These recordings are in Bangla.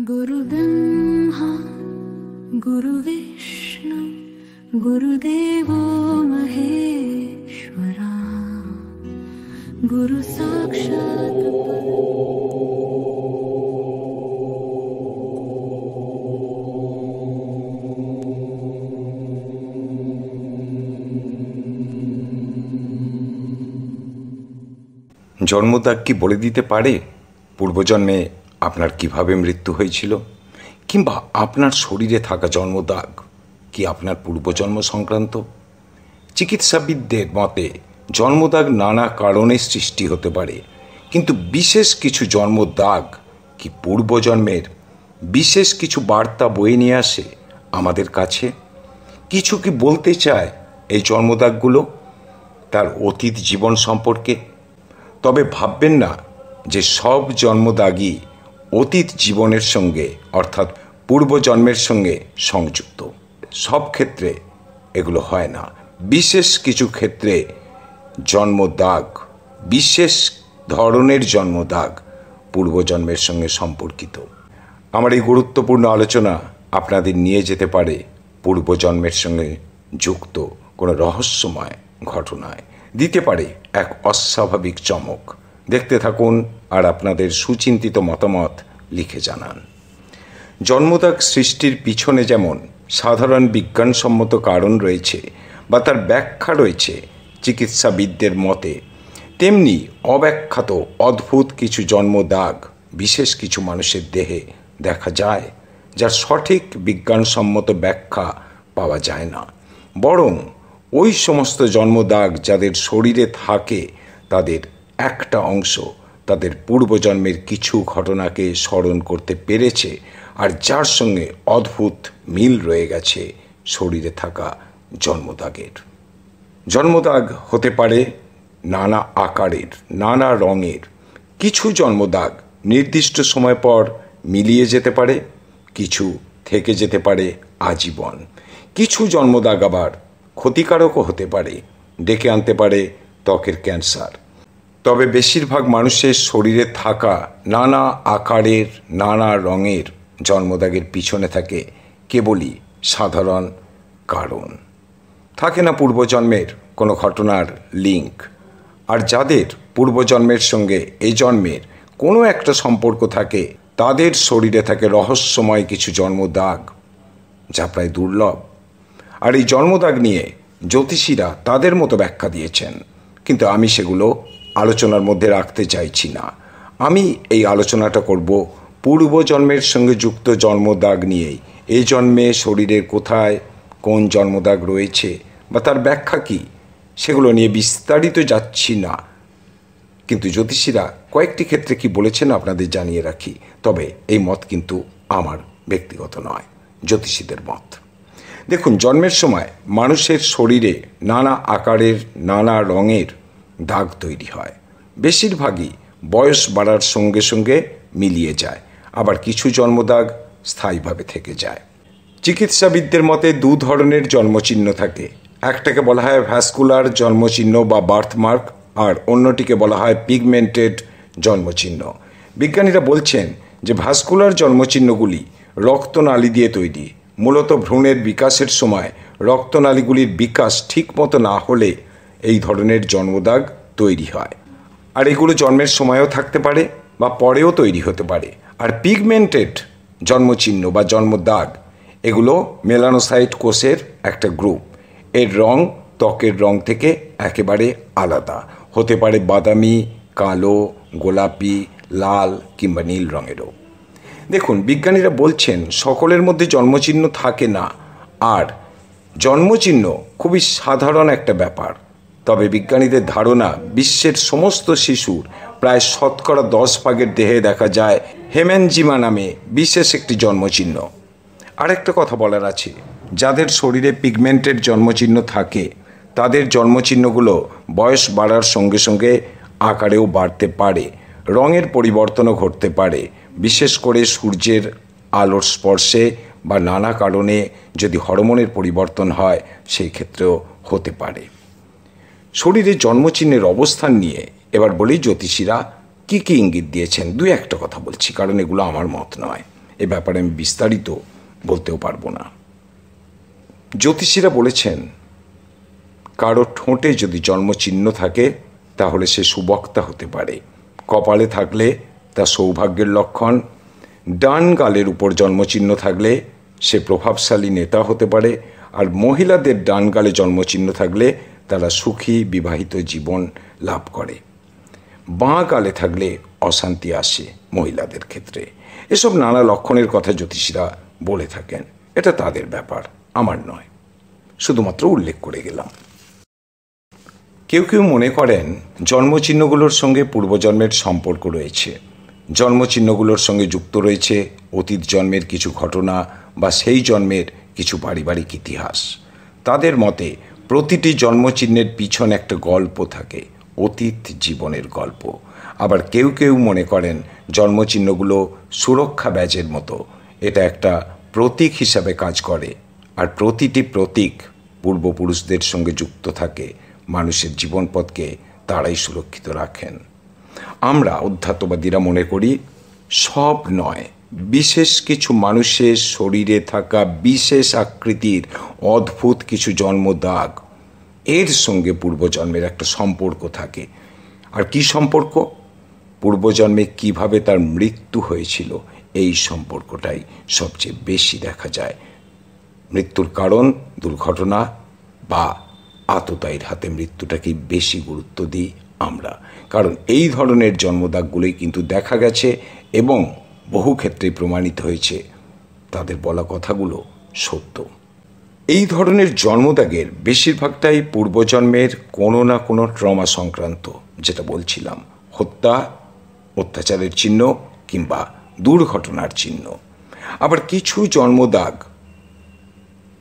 गुरु ब्रह्मा गुरु विष्णु गुरुदेवो महेश्वरा गुरु साक्षात् জন্মদাগ কি বলে দিতে পারে পূর্বজন্মে আপনার কিভাবে মৃত্যু হয়েছিল, কিংবা আপনার শরীরে থাকা জন্মদাগ কি আপনার পূর্বজন্ম সংক্রান্ত? চিকিৎসাবিদদের মতে জন্মদাগ নানা কারণে সৃষ্টি হতে পারে, কিন্তু বিশেষ কিছু জন্মদাগ কি পূর্বজন্মের বিশেষ কিছু বার্তা বয়ে নিয়ে আসে আমাদের কাছে? কিছু কি বলতে চায় এই জন্মদাগগুলো তার অতীত জীবন সম্পর্কে? তবে ভাববেন না যে সব জন্মদাগই অতীত জীবনের সঙ্গে অর্থাৎ পূর্বজন্মের সঙ্গে সংযুক্ত। সব ক্ষেত্রে এগুলো হয় না। বিশেষ কিছু ক্ষেত্রে জন্মদাগ, বিশেষ ধরনের জন্মদাগ পূর্বজন্মের সঙ্গে সম্পর্কিত। আমার এই গুরুত্বপূর্ণ আলোচনা আপনাদের নিয়ে যেতে পারে পূর্বজন্মের সঙ্গে যুক্ত কোনো রহস্যময় ঘটনায়, দিতে পারে এক অস্বাভাবিক চমক। দেখতে থাকুন আর আপনাদের সুচিন্তিত মতামত লিখে জানান। জন্মদাগ সৃষ্টির পিছনে যেমন সাধারণ বিজ্ঞানসম্মত কারণ রয়েছে বা তার ব্যাখ্যা রয়েছে চিকিৎসাবিদদের মতে, তেমনি অব্যাখ্যাত অদ্ভুত কিছু জন্মদাগ বিশেষ কিছু মানুষের দেহে দেখা যায়, যার সঠিক বিজ্ঞানসম্মত ব্যাখ্যা পাওয়া যায় না। বরং ওই সমস্ত জন্মদাগ যাদের শরীরে থাকে তাদের একটা অংশ তাদের পূর্বজন্মের কিছু ঘটনাকে স্মরণ করতে পেরেছে, আর যার সঙ্গে অদ্ভুত মিল রয়ে গেছে শরীরে থাকা জন্মদাগের। জন্মদাগ হতে পারে নানা আকারের, নানা রঙের। কিছু জন্মদাগ নির্দিষ্ট সময় পর মিলিয়ে যেতে পারে, কিছু থেকে যেতে পারে আজীবন। কিছু জন্মদাগ আবার ক্ষতিকারকও হতে পারে, ডেকে আনতে পারে ত্বকের ক্যান্সার। তবে বেশিরভাগ মানুষের শরীরে থাকা নানা আকারের, নানা রঙের জন্মদাগের পিছনে থাকে কেবলই সাধারণ কারণ, থাকে না পূর্বজন্মের কোনো ঘটনার লিঙ্ক। আর যাদের পূর্বজন্মের সঙ্গে এই জন্মের কোনো একটা সম্পর্ক থাকে তাদের শরীরে থাকে রহস্যময় কিছু জন্মদাগ, যা প্রায় দুর্লভ। আর এই জন্মদাগ নিয়ে জ্যোতিষীরা তাদের মতো ব্যাখ্যা দিয়েছেন, কিন্তু আমি সেগুলো আলোচনার মধ্যে রাখতে চাইছি না। আমি এই আলোচনাটা করব পূর্বজন্মের সঙ্গে যুক্ত জন্মদাগ নিয়েই। এই জন্মে শরীরের কোথায় কোন জন্মদাগ রয়েছে বা তার ব্যাখ্যা কী, সেগুলো নিয়ে বিস্তারিত যাচ্ছি না। কিন্তু জ্যোতিষীরা কয়েকটি ক্ষেত্রে কি বলেছেন আপনাদের জানিয়ে রাখি। তবে এই মত কিন্তু আমার ব্যক্তিগত নয়, জ্যোতিষীদের মত। দেখুন, জন্মের সময় মানুষের শরীরে নানা আকারের, নানা রঙের দাগ তৈরি হয়। বেশিরভাগই বয়স বাড়ার সঙ্গে সঙ্গে মিলিয়ে যায়, আবার কিছু জন্মদাগ স্থায়ীভাবে থেকে যায়। চিকিৎসাবিদদের মতে দু ধরনের জন্মচিহ্ন থাকে। একটাকে বলা হয় ভ্যাসকুলার জন্মচিহ্ন বা বার্থমার্ক, আর অন্যটিকে বলা হয় পিগমেন্টেড জন্মচিহ্ন। বিজ্ঞানীরা বলছেন যে ভ্যাসকুলার জন্মচিহ্নগুলি রক্তনালী দিয়ে তৈরি। মূলত ভ্রূণের বিকাশের সময় রক্তনালীগুলির বিকাশ ঠিকমতো না হলে এই ধরনের জন্মদাগ তৈরি হয়, আর এগুলো জন্মের সময়ও থাকতে পারে বা পরেও তৈরি হতে পারে। আর পিগমেন্টেড জন্মচিহ্ন বা জন্মদাগ এগুলো মেলানোসাইট কোষের একটা গ্রুপ। এর রং ত্বকের রং থেকে একেবারে আলাদা, হতে পারে বাদামি, কালো, গোলাপি, লাল কিংবা নীল রঙেরও। দেখুন, বিজ্ঞানীরা বলছেন সকলের মধ্যে জন্মচিহ্ন থাকে না, আর জন্মচিহ্ন খুবই সাধারণ একটা ব্যাপার। তবে বিজ্ঞানীদের ধারণা বিশ্বের সমস্ত শিশুর প্রায় 10% দেহে দেখা যায় হেমেনজিমা নামে বিশেষ একটি জন্মচিহ্ন। আরেকটা কথা বলার আছে, যাদের শরীরে পিগমেন্টেড জন্মচিহ্ন থাকে তাদের জন্মচিহ্নগুলো বয়স বাড়ার সঙ্গে সঙ্গে আকারেও বাড়তে পারে, রঙের পরিবর্তনও ঘটতে পারে। বিশেষ করে সূর্যের আলোর স্পর্শে বা নানা কারণে যদি হরমোনের পরিবর্তন হয় সেই ক্ষেত্রেও হতে পারে। শরীরে জন্মচিহ্নের অবস্থান নিয়ে এবার বলি জ্যোতিষীরা কি কি ইঙ্গিত দিয়েছেন। দুই একটা কথা বলছি, কারণ এগুলো আমার মত নয়। এ ব্যাপারে আমি বিস্তারিত বলতেও পারবো না। জ্যোতিষীরা বলেছেন, কারো ঠোঁটে যদি জন্মচিহ্ন থাকে তাহলে সে সুবক্তা হতে পারে, কপালে থাকলে তা সৌভাগ্যের লক্ষণ, ডান গালের উপর জন্মচিহ্ন থাকলে সে প্রভাবশালী নেতা হতে পারে, আর মহিলাদের ডান গালে জন্মচিহ্ন থাকলে তারা সুখী বিবাহিত জীবন লাভ করে। বাঁ গালে থাকলে অশান্তি আসে মহিলাদের ক্ষেত্রে। এসব নানা লক্ষণের কথা জ্যোতিষীরা বলে থাকেন, এটা তাদের ব্যাপার, আমার নয়, শুধুমাত্র উল্লেখ করে গেলাম। কেউ কেউ মনে করেন জন্মচিহ্নগুলোর সঙ্গে পূর্বজন্মের সম্পর্ক রয়েছে, জন্মচিহ্নগুলোর সঙ্গে যুক্ত রয়েছে অতীত জন্মের কিছু ঘটনা বা সেই জন্মের কিছু পারিবারিক ইতিহাস। তাদের মতে প্রতিটি জন্মচিহ্নের পিছনে একটা গল্প থাকে, অতীত জীবনের গল্প। আবার কেউ কেউ মনে করেন জন্মচিহ্নগুলো সুরক্ষা ব্যাজের মতো, এটা একটা প্রতীক হিসাবে কাজ করে, আর প্রতিটি প্রতীক পূর্বপুরুষদের সঙ্গে যুক্ত থাকে, মানুষের জীবনপথকে তারাই সুরক্ষিত রাখেন। আমরা অধ্যাত্মবাদীরা মনে করি সব নয়, বিশেষ কিছু মানুষের শরীরে থাকা বিশেষ আকৃতির অদ্ভুত কিছু জন্মদাগ, এর সঙ্গে পূর্বজন্মের একটা সম্পর্ক থাকে। আর কি সম্পর্ক? পূর্বজন্মে কিভাবে তার মৃত্যু হয়েছিল, এই সম্পর্কটাই সবচেয়ে বেশি দেখা যায়। মৃত্যুর কারণ দুর্ঘটনা বা আততায়ীর হাতে মৃত্যুটাকেই বেশি গুরুত্ব দিই আমরা, কারণ এই ধরনের জন্মদাগগুলোই কিন্তু দেখা গেছে এবং বহু ক্ষেত্রে প্রমাণিত হয়েছে তাদের বলা কথাগুলো সত্য। এই ধরনের জন্মদাগের বেশিরভাগটাই পূর্বজন্মের কোনো না কোনো ট্রমা সংক্রান্ত, যেটা বলছিলাম, হত্যা, অত্যাচারের চিহ্ন কিংবা দুর্ঘটনার চিহ্ন। আবার কিছু জন্মদাগ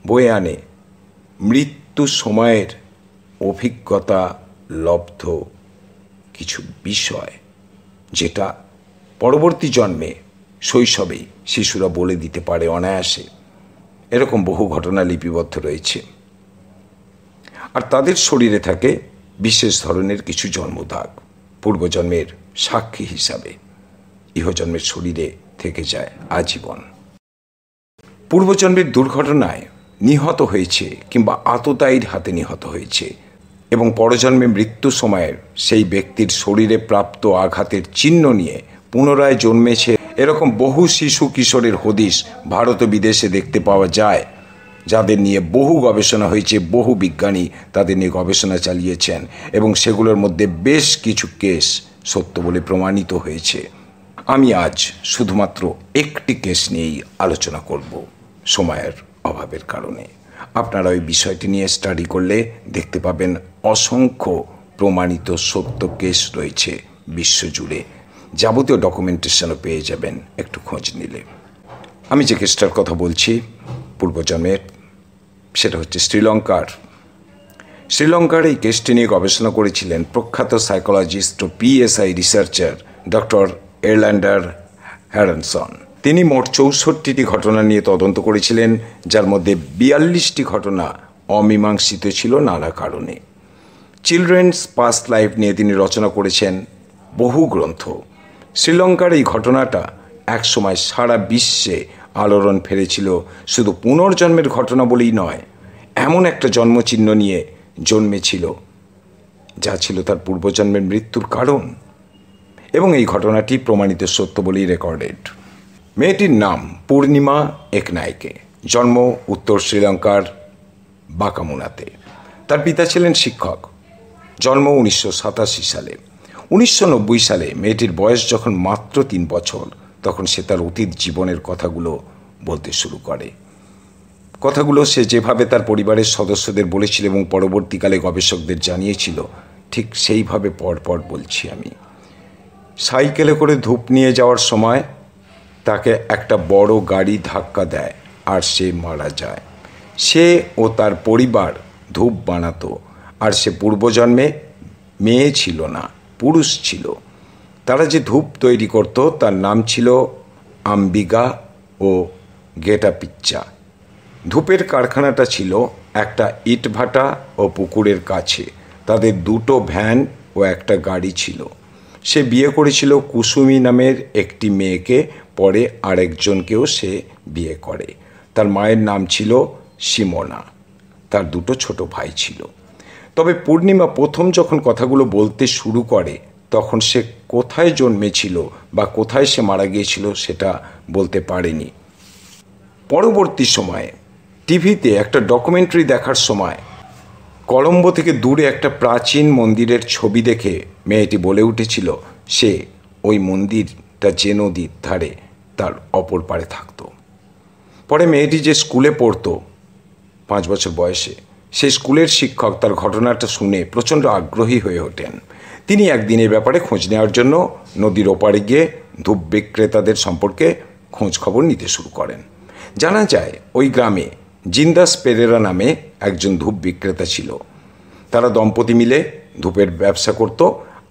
বয়ে আনে মৃত্যু সময়ের অভিজ্ঞতা লব্ধ কিছু বিষয়, যেটা পরবর্তী জন্মে শৈশবেই শিশুরা বলে দিতে পারে অনায়াসে। এরকম বহু ঘটনা লিপিবদ্ধ রয়েছে। আর তাদের শরীরে থাকে বিশেষ ধরনের কিছু জন্মদাগ, পূর্বজন্মের সাক্ষী হিসাবে ইহজন্মের শরীরে থেকে যায় আজীবন। পূর্বজন্মের দুর্ঘটনায় নিহত হয়েছে কিংবা আততায়ীর হাতে নিহত হয়েছে এবং পরজন্মে মৃত্যু সময়ের সেই ব্যক্তির শরীরে প্রাপ্ত আঘাতের চিহ্ন নিয়ে পুনরায় জন্মেছে, এরকম বহু শিশু কিশোরের হদিশ ভারত ও বিদেশে দেখতে পাওয়া যায়, যাদের নিয়ে বহু গবেষণা হয়েছে। বহু বিজ্ঞানী তাদের নিয়ে গবেষণা চালিয়েছেন এবং সেগুলোর মধ্যে বেশ কিছু কেস সত্য বলে প্রমাণিত হয়েছে। আমি আজ শুধুমাত্র একটি কেস নিয়েই আলোচনা করব, সময়ের অভাবের কারণে। আপনারা ওই বিষয়টি নিয়ে স্টাডি করলে দেখতে পাবেন অসংখ্য প্রমাণিত সত্য কেস রয়েছে বিশ্বজুড়ে, যাবতীয় ডকুমেন্টেশনও পেয়ে যাবেন একটু খোঁজ নিলে। আমি যে কেসটার কথা বলছি পূর্বজন্মের, সেটা হচ্ছে শ্রীলঙ্কার এই কেসটি নিয়ে গবেষণা করেছিলেন প্রখ্যাত সাইকোলজিস্ট ও পিএসআই রিসার্চার ডক্টর এরল্যান্ডার হ্যারনসন। তিনি মোট 64টি ঘটনা নিয়ে তদন্ত করেছিলেন, যার মধ্যে 42টি ঘটনা অমীমাংসিত ছিল নানা কারণে। চিলড্রেন্স পাস্ট লাইফ নিয়ে তিনি রচনা করেছেন বহু গ্রন্থ। শ্রীলঙ্কার এই ঘটনাটা একসময় সারা বিশ্বে আলোড়ন ফেলেছিল, শুধু পুনর্জন্মের ঘটনা বলেই নয়, এমন একটা জন্মচিহ্ন নিয়ে জন্মেছিল যা ছিল তার পূর্বজন্মের মৃত্যুর কারণ, এবং এই ঘটনাটি প্রমাণিত সত্য বলেই রেকর্ডেড। মেয়েটির নাম পূর্ণিমা একনায়কে, জন্ম উত্তর শ্রীলঙ্কার বাকামুনাতে। তার পিতা ছিলেন শিক্ষক। জন্ম 1987 সালে। 1990 সালে মেয়েটির বয়স যখন মাত্র 3 বছর, তখন সে তার অতীত জীবনের কথাগুলো বলতে শুরু করে। কথাগুলো সে যেভাবে তার পরিবারের সদস্যদের বলেছিল এবং পরবর্তীকালে গবেষকদের জানিয়েছিল, ঠিক সেইভাবে পরপর বলছি আমি। সাইকেলে করে ধূপ নিয়ে যাওয়ার সময় তাকে একটা বড় গাড়ি ধাক্কা দেয় আর সে মারা যায়। সে ও তার পরিবার ধূপ বানাতো, আর সে পূর্বজন্মে মেয়ে ছিল না, পুরুষ ছিল। তারা যে ধূপ তৈরি করত তার নাম ছিল আম্বিগা ও গেটাপিচ্চা। ধূপের কারখানাটা ছিল একটা ইটভাটা ও পুকুরের কাছে। তাদের 2টো ভ্যান ও একটা গাড়ি ছিল। সে বিয়ে করেছিল কুসুমি নামের একটি মেয়েকে পরে আরেকজনকেও সে বিয়ে করে। তার মায়ের নাম ছিল সিমোনা। তার দুটো ছোট ভাই ছিল। তবে পূর্ণিমা প্রথম যখন কথাগুলো বলতে শুরু করে তখন সে কোথায় জন্মেছিল বা কোথায় সে মারা গিয়েছিল সেটা বলতে পারেনি। পরবর্তী সময়ে টিভিতে একটা ডকুমেন্টারি দেখার সময় কলম্বো থেকে দূরে একটা প্রাচীন মন্দিরের ছবি দেখে মেয়েটি বলে উঠেছিল সে ওই মন্দিরটা যে নদীর ধারে তার অপর পারে থাকত। পরে মেয়েটি যে স্কুলে পড়তো 5 বছর বয়সে, সেই স্কুলের শিক্ষক তার ঘটনাটা শুনে প্রচণ্ড আগ্রহী হয়ে ওঠেন। তিনি একদিন এ ব্যাপারে খোঁজ নেওয়ার জন্য নদীর ওপারে গিয়ে ধূপ বিক্রেতাদের সম্পর্কে খোঁজ খবর নিতে শুরু করেন। জানা যায় ওই গ্রামে জিন্দাস পেরেরা নামে একজন ধূপ বিক্রেতা ছিল। তারা দম্পতি মিলে ধূপের ব্যবসা করত,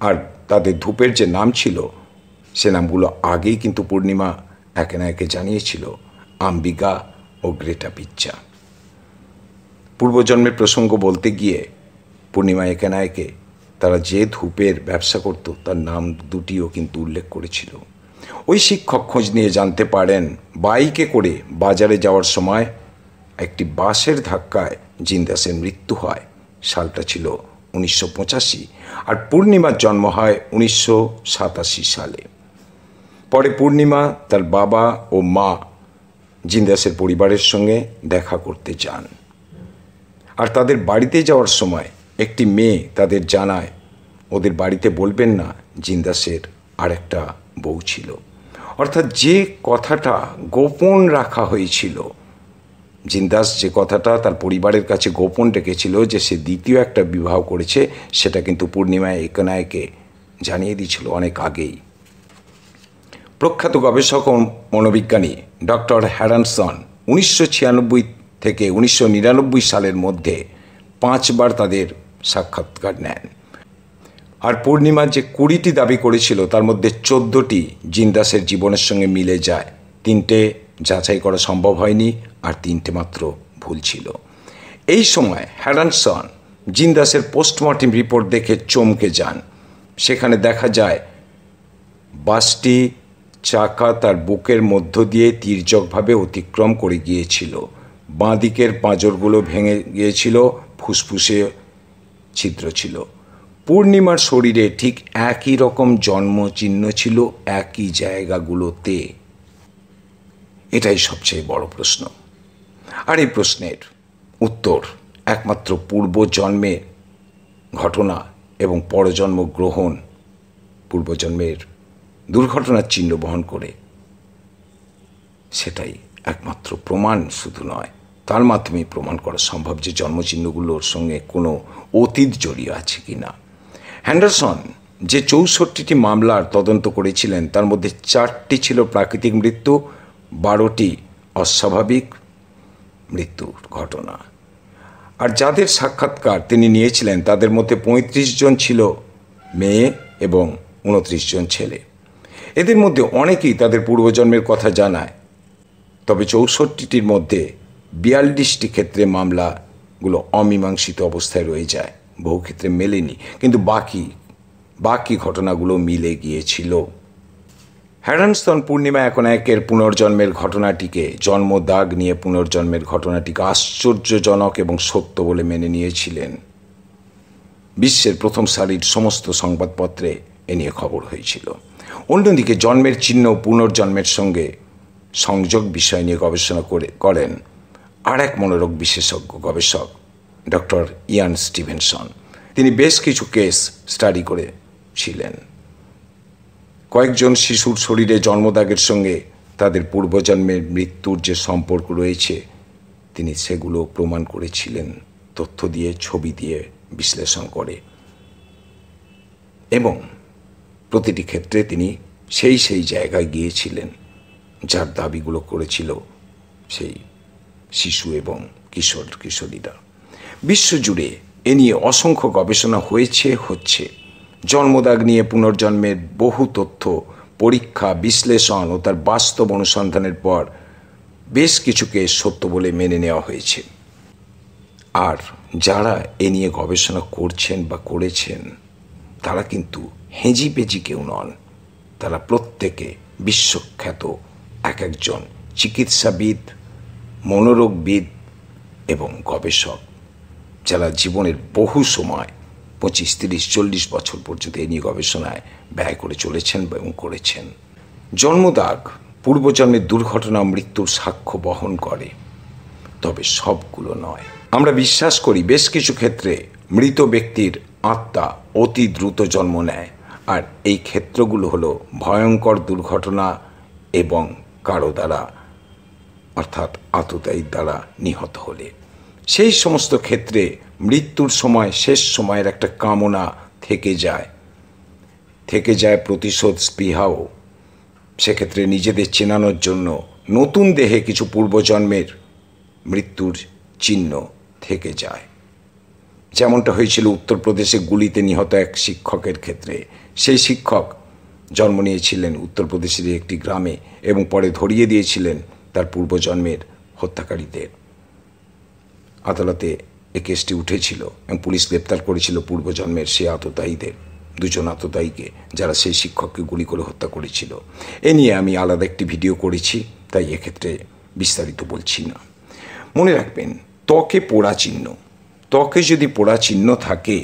আর তাদের ধূপের যে নাম ছিল সে নামগুলো আগেই কিন্তু পূর্ণিমা একে না একে জানিয়েছিল, আম্বিকা ও গ্রেটা পিচ্চা। পূর্বজন্মের প্রসঙ্গ বলতে গিয়ে পূর্ণিমা একে না একে তারা যে ধূপের ব্যবসা করত তার নাম দুটিও কিন্তু উল্লেখ করেছিল। ওই শিক্ষক খোঁজ নিয়ে জানতে পারেন বাইকে করে বাজারে যাওয়ার সময় একটি বাসের ধাক্কায় জিন্দাসের মৃত্যু হয়। সালটা ছিল 1985, আর পূর্ণিমার জন্ম হয় 1987 সালে। পরে পূর্ণিমা তার বাবা ও মা জিন্দাসের পরিবারের সঙ্গে দেখা করতে যান, আর তাদের বাড়িতে যাওয়ার সময় একটি মেয়ে তাদের জানায় ওদের বাড়িতে বলবেন না জিন্দাসের আরেকটা বউ ছিল। অর্থাৎ যে কথাটা গোপন রাখা হয়েছিল, জিন্দাস যে কথাটা তার পরিবারের কাছে গোপন রেখেছিল যে সে দ্বিতীয় একটা বিবাহ করেছে, সেটা কিন্তু পূর্ণিমা একে না একে জানিয়ে দিয়েছিল অনেক আগেই। প্রখ্যাত গবেষক ও মনোবিজ্ঞানী ডক্টর হ্যারানসন 1996 থেকে 1999 সালের মধ্যে 5 বার তাদের সাক্ষাৎকার নেন। আর পূর্ণিমা যে 20টি দাবি করেছিল তার মধ্যে 14টি জিন্দাসের জীবনের সঙ্গে মিলে যায়। 3টে যাচাই করা সম্ভব হয়নি, আর 3টে মাত্র ভুল ছিল। এই সময় হ্যারানসন জিন্দাসের পোস্টমর্টেম রিপোর্ট দেখে চমকে যান। সেখানে দেখা যায় বাসটি চাকা তার বুকের মধ্য দিয়ে তির্যকভাবে অতিক্রম করে গিয়েছিল। বাঁ দিকের পাঁজরগুলো ভেঙে গিয়েছিল, ফুসফুসে ছিদ্র ছিল। পূর্ণিমার শরীরে ঠিক একই রকম জন্মচিহ্ন ছিল একই জায়গাগুলোতে। এটাই সবচেয়ে বড় প্রশ্ন। আর এই প্রশ্নের উত্তর একমাত্র পূর্বজন্মের ঘটনা এবং পরজন্ম গ্রহণ, পূর্বজন্মের দুর্ঘটনার চিহ্ন বহন করে, সেটাই একমাত্র প্রমাণ। শুধু নয়, তার মাধ্যমেই প্রমাণ করা সম্ভব যে জন্মচিহ্নগুলোর সঙ্গে কোনো অতীত জড়িয়ে আছে কি না। হ্যান্ডারসন যে 64টি মামলার তদন্ত করেছিলেন তার মধ্যে 4টি ছিল প্রাকৃতিক মৃত্যু, 12টি অস্বাভাবিক মৃত্যুর ঘটনা। আর যাদের সাক্ষাৎকার তিনি নিয়েছিলেন তাদের মধ্যে 35 জন ছিল মেয়ে এবং 29 জন ছেলে। এদের মধ্যে অনেকেই তাদের পূর্বজন্মের কথা জানায়। তবে 64টির মধ্যে 42টি ক্ষেত্রে মামলাগুলো অমীমাংসিত অবস্থায় রয়ে যায়, বহু ক্ষেত্রে মেলেনি, কিন্তু বাকি ঘটনাগুলো মিলে গিয়েছিল। হ্যারানসন পূর্ণিমা এখন একের পুনর্জন্মের ঘটনাটিকে, জন্মদাগ নিয়ে পুনর্জন্মের ঘটনাটিকে আশ্চর্যজনক এবং সত্য বলে মেনে নিয়েছিলেন। বিশ্বের প্রথম সারির সমস্ত সংবাদপত্রে এ নিয়ে খবর হয়েছিল। অন্যদিকে জন্মের চিহ্ন পুনর্জন্মের সঙ্গে সংযোগ বিষয় নিয়ে গবেষণা করেন আর এক মনোরোগ বিশেষজ্ঞ গবেষক ডক্টর ইয়ান স্টিভেনসন। তিনি বেশ কিছু কেস স্টাডি করেছিলেন। কয়েকজন শিশুর শরীরে জন্মদাগের সঙ্গে তাদের পূর্বজন্মের মৃত্যুর যে সম্পর্ক রয়েছে তিনি সেগুলো প্রমাণ করেছিলেন তথ্য দিয়ে, ছবি দিয়ে বিশ্লেষণ করে, এবং প্রতিটি ক্ষেত্রে তিনি সেই জায়গায় গিয়েছিলেন যার দাবিগুলো করেছিল সেই শিশু এবং কিশোরীরা। বিশ্বজুড়ে এ নিয়ে অসংখ্য গবেষণা হচ্ছে। জন্মদাগ নিয়ে পুনর্জন্মের বহু তথ্য পরীক্ষা, বিশ্লেষণ ও তার বাস্তব অনুসন্ধানের পর বেশ কিছুকে সত্য বলে মেনে নেওয়া হয়েছে। আর যারা এ নিয়ে গবেষণা করছেন বা করেছেন তারা কিন্তু হেঁজিপেঁজি কেউ নন। তারা প্রত্যেকে বিশ্বখ্যাত এক একজন চিকিৎসাবিদ, মনোরোগবিদ এবং গবেষক যারা জীবনের বহু সময় 25, 30, 40 বছর পর্যন্ত এ নিয়ে গবেষণায় ব্যয় করে চলেছেন এবং করেছেন। জন্মদাগ পূর্বজন্মের দুর্ঘটনা মৃত্যুর সাক্ষ্য বহন করে, তবে সবগুলো নয়। আমরা বিশ্বাস করি বেশ কিছু ক্ষেত্রে মৃত ব্যক্তির আত্মা অতি দ্রুত জন্ম নেয়, আর এই ক্ষেত্রগুলো হলো ভয়ঙ্কর দুর্ঘটনা এবং কারো দ্বারা অর্থাৎ আততায়ীর দ্বারা নিহত হলে। সেই সমস্ত ক্ষেত্রে মৃত্যুর সময় শেষ সময়ের একটা কামনা থেকে যায় প্রতিশোধ স্পৃহাও। সেক্ষেত্রে নিজেদের চেনানোর জন্য নতুন দেহে কিছু পূর্বজন্মের মৃত্যুর চিহ্ন থেকে যায়। যেমনটা হয়েছিল উত্তরপ্রদেশে গুলিতে নিহত এক শিক্ষকের ক্ষেত্রে। সেই শিক্ষক জন্ম নিয়েছিলেন উত্তরপ্রদেশের একটি গ্রামে এবং পরে ধরিয়ে দিয়েছিলেন তার পূর্বজন্মের হত্যাকারীদের। আদালতে এই কেসটি উঠেছিল এবং পুলিশ গ্রেপ্তার করেছিল পূর্বজন্মের সেই আততায়ীদের, 2 জন আততায়ীকে, যারা সেই শিক্ষককে গুলি করে হত্যা করেছিল। এ নিয়ে আমি আলাদা একটি ভিডিও করেছি, তাই এক্ষেত্রে বিস্তারিত বলছি না। মনে রাখবেন, ত্বকে পোড়া চিহ্ন, ত্বকে যদি পোড়া চিহ্ন থাকে,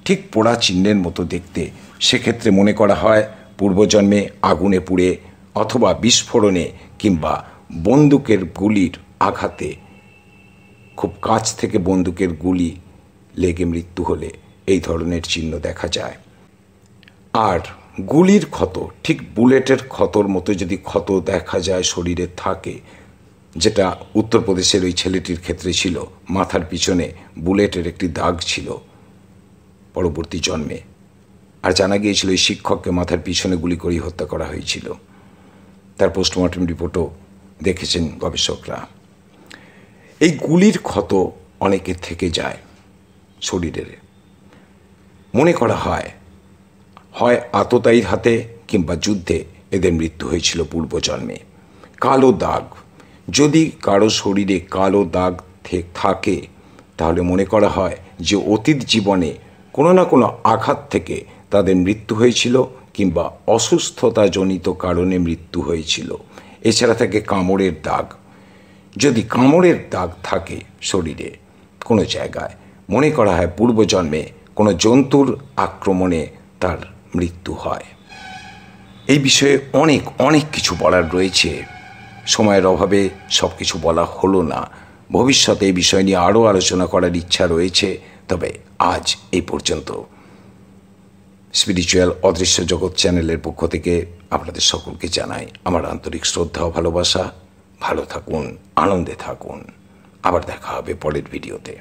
ঠিক পোড়া চিহ্নের মতো দেখতে, সেক্ষেত্রে মনে করা হয় পূর্বজন্মে আগুনে পুড়ে অথবা বিস্ফোরণে কিংবা বন্দুকের গুলির আঘাতে, খুব কাছ থেকে বন্দুকের গুলি লেগে মৃত্যু হলে এই ধরনের চিহ্ন দেখা যায়। আর গুলির ক্ষত, ঠিক বুলেটের ক্ষতর মতো যদি ক্ষত দেখা যায় শরীরে থাকে, যেটা উত্তরপ্রদেশের ওই ছেলেটির ক্ষেত্রে ছিল, মাথার পিছনে বুলেটের একটি দাগ ছিল পরবর্তী জন্মে। আর জানা গিয়েছিল এই শিক্ষককে মাথার পিছনে গুলি করে হত্যা করা হয়েছিল। তার পোস্টমর্টম রিপোর্টও দেখেছেন গবেষকরা। এই গুলির ক্ষত অনেকের থেকে যায় শরীরের। মনে করা হয় আততায়ীর হাতে কিংবা যুদ্ধে এদের মৃত্যু হয়েছিল পূর্বজন্মে। কালো দাগ, যদি কারো শরীরে কালো দাগ থাকে, তাহলে মনে করা হয় যে অতীত জীবনে কোনো না কোনো আঘাত থেকে তাদের মৃত্যু হয়েছিল কিংবা অসুস্থতাজনিত কারণে মৃত্যু হয়েছিল। এছাড়া থাকে কামড়ের দাগ। যদি কামড়ের দাগ থাকে শরীরে কোনো জায়গায়, মনে করা হয় পূর্বজন্মে কোনো জন্তুর আক্রমণে তার মৃত্যু হয়। এই বিষয়ে অনেক কিছু বলার রয়েছে, সময়ের অভাবে সব কিছু বলা হলো না। ভবিষ্যতে এই বিষয় নিয়ে আরও আলোচনা করার ইচ্ছা রয়েছে, তবে আজ এই পর্যন্ত। স্পিরিচুয়াল অদৃশ্য জগৎ চ্যানেলের পক্ষ থেকে আপনাদের সকলকে জানাই আমার আন্তরিক শ্রদ্ধা ও ভালোবাসা। ভালো থাকুন, আনন্দে থাকুন। আবার দেখা হবে পরের ভিডিওতে।